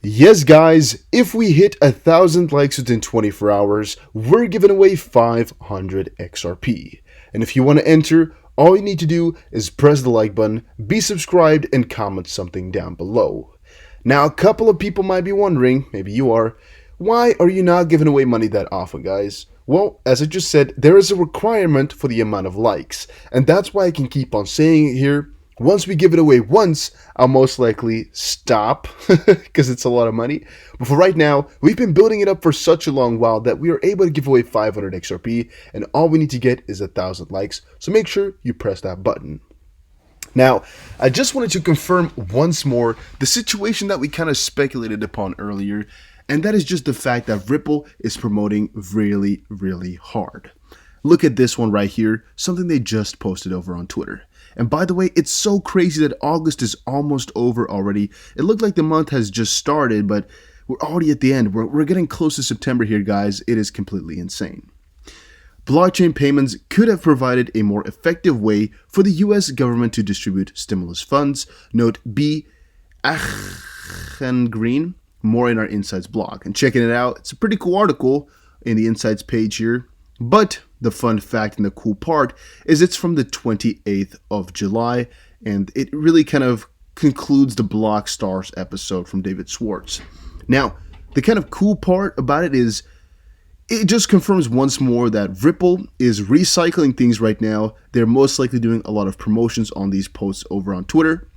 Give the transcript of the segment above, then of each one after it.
Yes, guys, if we hit 1,000 likes within 24 hours, we're giving away 500 XRP. And if you want to enter, all you need to do is press the like button, be subscribed, and comment something down below. Now, a couple of people might be wondering, maybe you are, why are you not giving away money that often, guys? Well, as I just said, there is a requirement for the amount of likes, and that's why I can keep on saying it here. Once we give it away once, I'll most likely stop because it's a lot of money. But for right now, we've been building it up for such a long while that we are able to give away 500 XRP, and all we need to get is 1,000 likes. So make sure you press that button. Now, I just wanted to confirm once more the situation that we kind of speculated upon earlier, and that is just the fact that Ripple is promoting really, really hard. Look at this one right here, something they just posted over on Twitter. And by the way, it's so crazy that August is almost over already. It looked like the month has just started, but we're already at the end. We're getting close to September here, guys. It is completely insane. Blockchain payments could have provided a more effective way for the US government to distribute stimulus funds. Note B. Green. More in our Insights blog. And checking it out, it's a pretty cool article in the Insights page here. But the fun fact and the cool part is it's from the 28th of July, and it really kind of concludes the Block Stars episode from David Schwartz. Now, the kind of cool part about it is it just confirms once more that Ripple is recycling things right now. They're most likely doing a lot of promotions on these posts over on Twitter,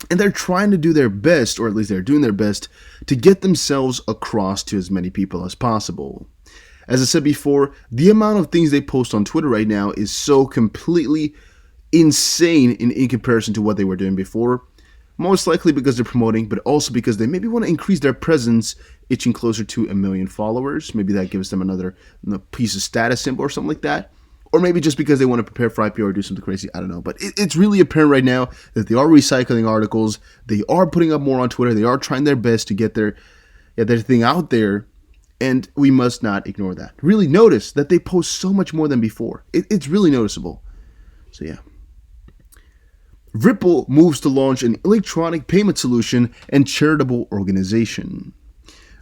and they're trying to do their best, or at least they're doing their best, to get themselves across to as many people as possible. As I said before, the amount of things they post on Twitter right now is so completely insane in comparison to what they were doing before. Most likely because they're promoting, but also because they maybe want to increase their presence, itching closer to 1 million followers. Maybe that gives them another piece of status symbol or something like that. Or maybe just because they want to prepare for IPO or do something crazy. I don't know. But it's really apparent right now that they are recycling articles. They are putting up more on Twitter. They are trying their best to get their thing out there. And we must not ignore that. Really notice that they post so much more than before. It's really noticeable. So yeah. Ripple moves to launch an electronic payment solution and charitable organization.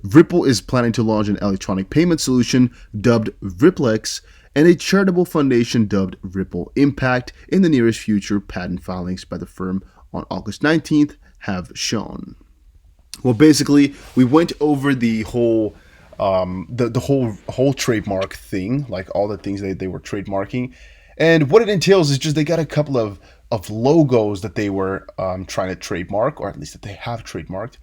Ripple is planning to launch an electronic payment solution dubbed RippleX and a charitable foundation dubbed Ripple Impact in the nearest future, patent filings by the firm on August 19th have shown. Well, basically, we went over the whole the whole trademark thing, like all the things they were trademarking, and what it entails is just they got a couple of logos that they were trying to trademark, or at least that they have trademarked.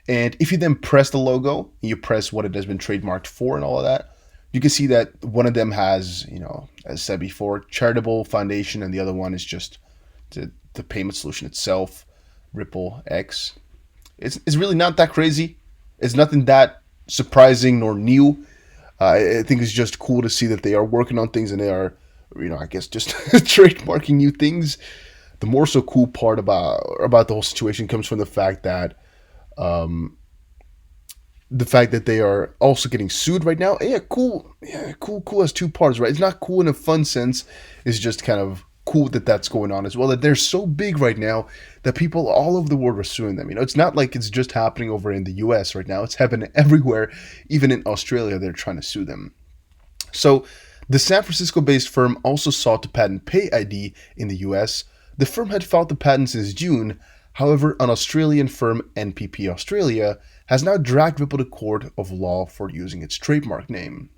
And if you then press the logo, you press what it has been trademarked for and all of that, you can see that one of them has, as said before, charitable foundation, and the other one is just the payment solution itself, Ripple X. It's really not that crazy. It's nothing that surprising nor new. I think it's just cool to see that they are working on things and they are, I guess just trademarking new things. The more so cool part about the whole situation comes from the fact that they are also getting sued right now. Cool has two parts, right? It's not cool in a fun sense. It's just kind of cool that that's going on as well, that they're so big right now that people all over the world are suing them. It's not like it's just happening over in the US right now. It's happening everywhere. Even in Australia, they're trying to sue them. So the San Francisco-based firm also sought to patent PayID in the US. The firm had filed the patent since June. However, an Australian firm, NPP Australia, has now dragged Ripple to court of law for using its trademark name.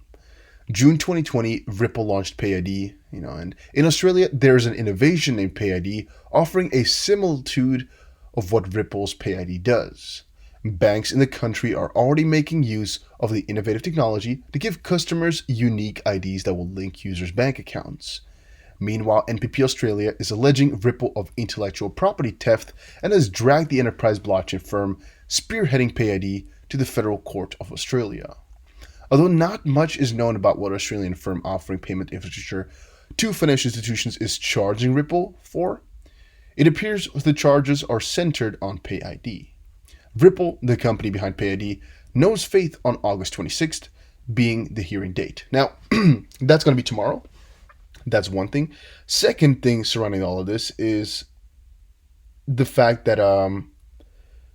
June 2020, Ripple launched PayID, and in Australia, there's an innovation named PayID offering a similitude of what Ripple's PayID does. Banks in the country are already making use of the innovative technology to give customers unique IDs that will link users' bank accounts. Meanwhile, NPP Australia is alleging Ripple of intellectual property theft and has dragged the enterprise blockchain firm spearheading PayID to the Federal Court of Australia. Although not much is known about what Australian firm offering payment infrastructure to financial institutions is charging Ripple for, it appears the charges are centered on PayID. Ripple, the company behind PayID, knows faith on August 26th being the hearing date. Now, that's going to be tomorrow. That's one thing. Second thing surrounding all of this is the fact that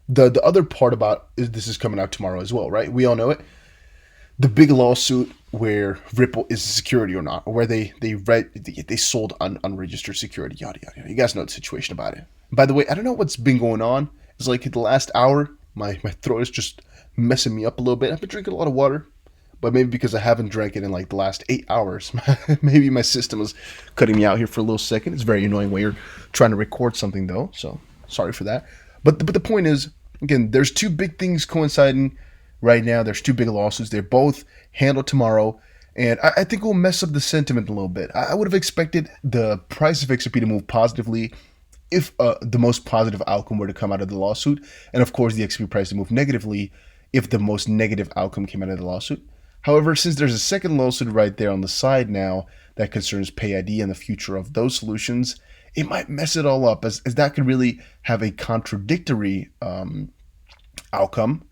The other part about this is coming out tomorrow as well, right? We all know it. The big lawsuit where Ripple is a security or not, or where they sold unregistered security, yada yada yada. You guys know the situation about it. By the way, I don't know what's been going on. It's like the last hour, my throat is just messing me up a little bit. I've been drinking a lot of water, but maybe because I haven't drank it in like the last 8 hours, maybe my system was cutting me out here for a little second. It's very annoying when you're trying to record something though, so sorry for that. But the point is, again, there's two big things coinciding right now. There's two big lawsuits. They're both handled tomorrow, and I think it will mess up the sentiment a little bit. I would have expected the price of XRP to move positively if the most positive outcome were to come out of the lawsuit, and of course the XP price to move negatively if the most negative outcome came out of the lawsuit. However, since there's a second lawsuit right there on the side now that concerns PayID and the future of those solutions, it might mess it all up, as that could really have a contradictory outcome.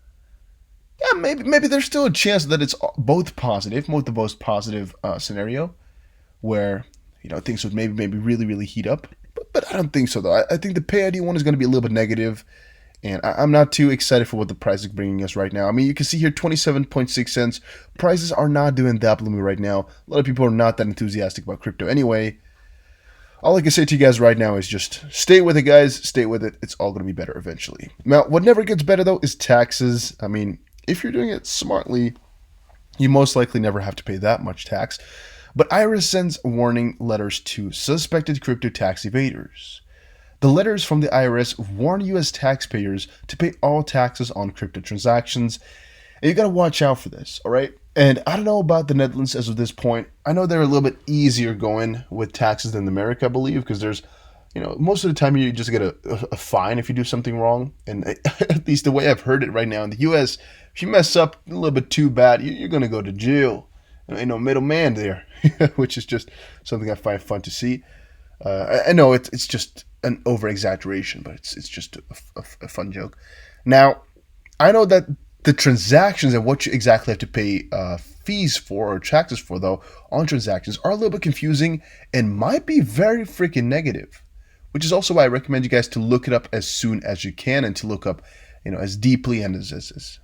Yeah, maybe there's still a chance that it's both positive, the most positive scenario, where things would maybe really heat up. But I don't think so though. I think the PayID one is going to be a little bit negative, and I'm not too excited for what the price is bringing us right now. I mean, you can see here 27.6 cents. Prices are not doing that bloomy right now. A lot of people are not that enthusiastic about crypto anyway. All I can say to you guys right now is just stay with it, guys. Stay with it. It's all going to be better eventually. Now, what never gets better though is taxes. I mean, if you're doing it smartly, you most likely never have to pay that much tax. But IRS sends warning letters to suspected crypto tax evaders. The letters from the IRS warn U.S. taxpayers to pay all taxes on crypto transactions. And you got to watch out for this, all right? And I don't know about the Netherlands as of this point. I know they're a little bit easier going with taxes than America, I believe, because there's, most of the time you just get a fine if you do something wrong. And at least the way I've heard it right now in the U.S., if you mess up a little bit too bad, you're going to go to jail. Ain't no middleman there, which is just something I find fun to see. I know it's just an over-exaggeration, but it's just a fun joke. Now, I know that the transactions and what you exactly have to pay fees for or taxes for, though, on transactions are a little bit confusing and might be very freaking negative, which is also why I recommend you guys to look it up as soon as you can and to look up, as deeply and as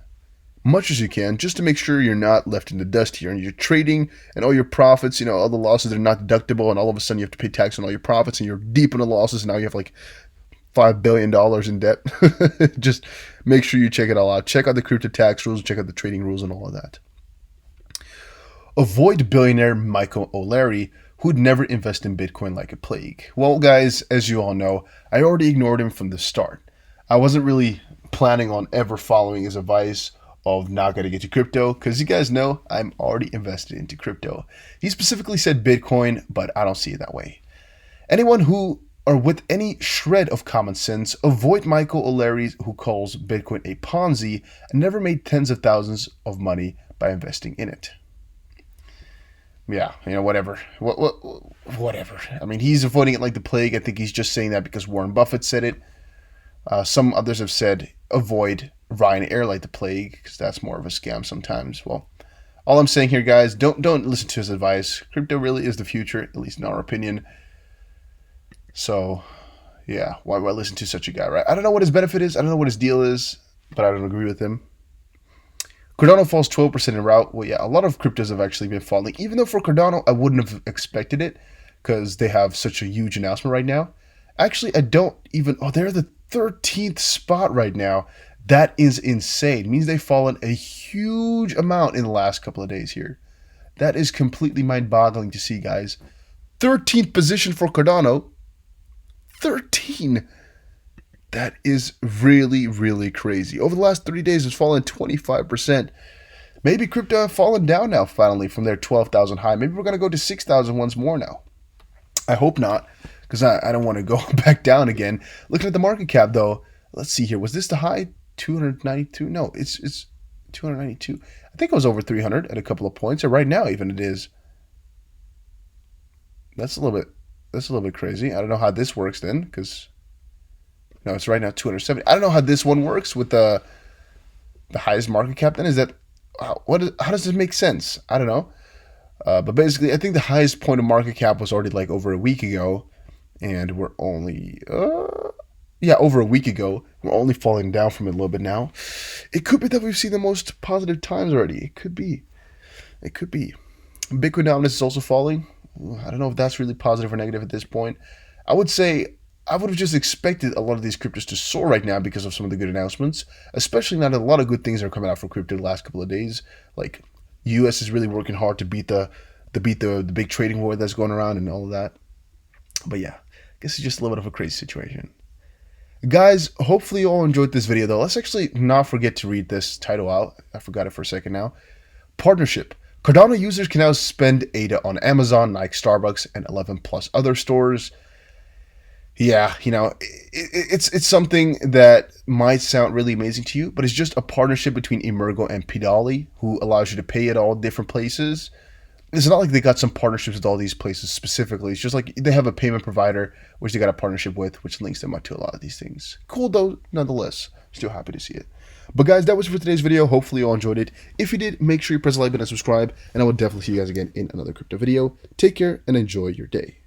much as you can, just to make sure you're not left in the dust here and you're trading and all your profits, all the losses are not deductible, and all of a sudden you have to pay tax on all your profits and you're deep in the losses and now you have like $5 billion in debt. Just make sure you check it all out. Check out the crypto tax rules, check out the trading rules and all of that. Avoid billionaire Michael O'Leary, who'd never invest in Bitcoin like a plague. Well, guys, as you all know, I already ignored him from the start. I wasn't really planning on ever following his advice of not getting into crypto, because you guys know I'm already invested into crypto. He specifically said Bitcoin, but I don't see it that way. Anyone who or with any shred of common sense, avoid Michael O'Leary, who calls Bitcoin a Ponzi and never made tens of thousands of money by investing in it. Yeah, whatever. Whatever. I mean, he's avoiding it like the plague. I think he's just saying that because Warren Buffett said it. Some others have said avoid Ryanair like the plague, because that's more of a scam sometimes. Well, all I'm saying here, guys, don't listen to his advice. Crypto really is the future, at least in our opinion. So, yeah, why listen to such a guy, right? I don't know what his benefit is. I don't know what his deal is, but I don't agree with him. Cardano falls 12% in route. Well, yeah, a lot of cryptos have actually been falling. Even though for Cardano, I wouldn't have expected it because they have such a huge announcement right now. Actually, I don't even... Oh, they're the 13th spot right now. That is insane. It means they've fallen a huge amount in the last couple of days here. That is completely mind-boggling to see, guys. 13th position for Cardano. 13. That is really, really crazy. Over the last 3 days, it's fallen 25%. Maybe crypto have fallen down now, finally, from their 12,000 high. Maybe we're going to go to 6,000 once more now. I hope not, because I don't want to go back down again. Looking at the market cap, though, let's see here. Was this the high? 292? No, it's 292. I think it was over 300 at a couple of points, or right now even it is. That's a little bit crazy. I don't know how this works then, because no, it's right now 270. I don't know how this one works with the highest market cap. Then is that how does this make sense? I don't know. But basically, I think the highest point of market cap was already like over a week ago, and we're only yeah, over a week ago. We're only falling down from it a little bit now. It could be that we've seen the most positive times already. It could be. It could be. Bitcoin dominance is also falling. I don't know if that's really positive or negative at this point. I would say I would have just expected a lot of these cryptos to soar right now because of some of the good announcements, especially now that a lot of good things are coming out for crypto the last couple of days. Like US is really working hard to beat the big trading war that's going around and all of that. But yeah, I guess it's just a little bit of a crazy situation. Guys, hopefully you all enjoyed this video though. Let's actually not forget to read this title out. I forgot it for a second now. Partnership. Cardano users can now spend ADA on Amazon, Nike, Starbucks, and 11 plus other stores. Yeah, it's something that might sound really amazing to you, but it's just a partnership between Emergo and Pidali, who allows you to pay at all different places. It's not like they got some partnerships with all these places specifically. It's just like they have a payment provider, which they got a partnership with, which links them up to a lot of these things. Cool though, nonetheless. Still happy to see it. But guys, that was it for today's video. Hopefully you all enjoyed it. If you did, make sure you press the like button and subscribe, and I will definitely see you guys again in another crypto video. Take care and enjoy your day.